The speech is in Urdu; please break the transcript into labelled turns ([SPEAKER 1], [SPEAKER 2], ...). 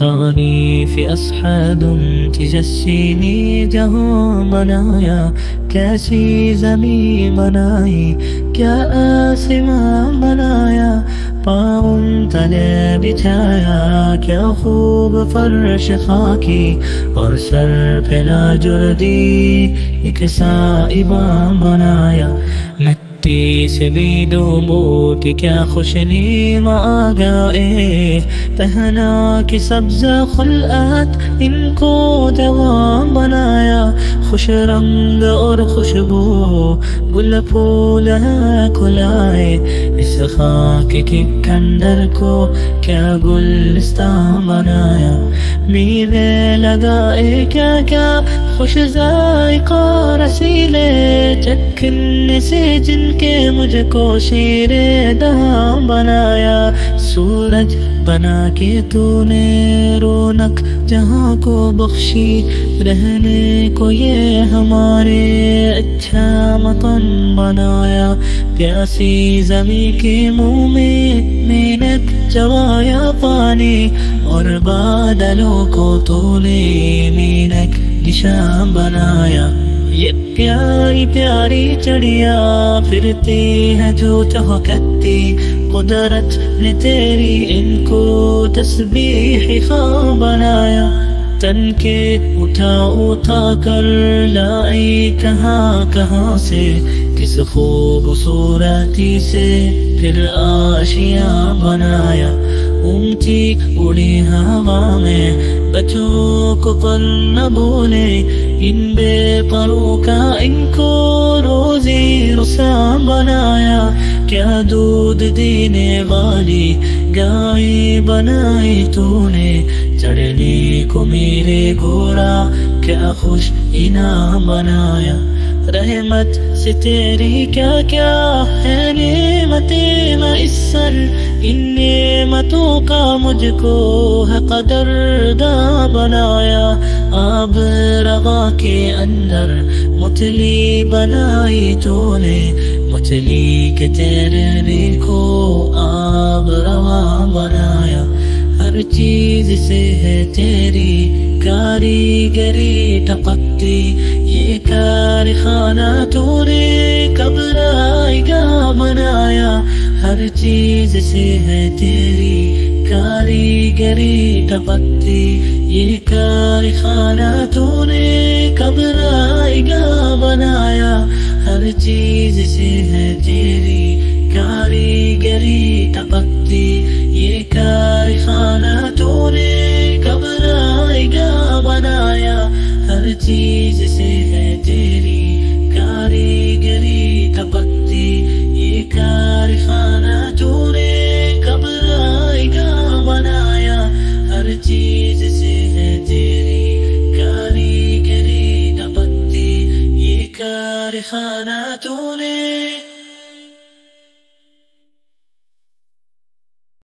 [SPEAKER 1] تعریف اسحاد تجسینی جہاں بنایا، کیسی زمین بنائی کیا آسمان بنایا، پاؤں تلے بچھایا کیا خوب فرش خاکی، اور سر پہ لاجردی ایک سائباں بنایا، مٹی سے بھی ڈوبو کہ کیا خوش نیم آ گئے، پہنا کہ سبز خلعت ان کو جوان بنایا، خوش رنگ اور خوشبو گل پھول ہے کھلائے، اس خاک کے کھنڈر کو کیا گلستان بنایا، میوے لگائے کیا کیا خوش ذائقہ رسیلے، چکھنے سے جن کے مجھ کو شیر دہاں بنایا، سورج بنا کے تو نے رونق جہاں کو بخشی، رہنے کو یہ ہمارے اچھا مکان بنایا، پیاسی زمین کے منہ میں محنت چوایا پانی، اور بادلوں کو تو نے مینک نشان بنایا، یہ پیاری پیاری چڑیا پھرتی ہے جو چہکتی، قدرت نے تیری ان کو تسبیح خواہ بنایا، تن کے اٹھا اٹھا کر لائی کہاں کہاں سے، کس خوبصورتی سے پھر آشیاں بنایا، اونچی اڑی ہوا میں بچوں کو پر نہ بولے، ان بے پروں کا ان کو روزی رساں بنایا، کیا دودھ دینے والی گائے بنائی تو نے، چڑھنے کو میرے گھوڑا کیا خوش انعام بنایا، رحمت سے تیری کیا کیا ہے نعمتیں میسر، ان نعمتوں کا مجھ کو ہے قدرداں بنایا، آب روا کے اندر متلی بنائی تو نے، مچھلی کے تیرنے کو آب روا بنایا، ہر چیز سے ہے تیری کاریگری ٹپکتی، یہ کارخانہ تو نے کب رائے گا بنایا، ہر چیز سے ہے تیری کاریگری ٹپکتی، یہ کارخانہ تو نے کب رائے گا بنایا، ہر چیز سے ہے تیری کاریگری ٹپکتی، یہ کارخانہ تو نے کب رائے گا بنایا، ہر چیز سے ہے تیری کاریگری ٹپکتی، یہ کارخانہ تو نے کب رائے گا بنایا، ہر چیز سے ہے تیری کاریگری ٹپکتی، یہ کارخانہ تو نے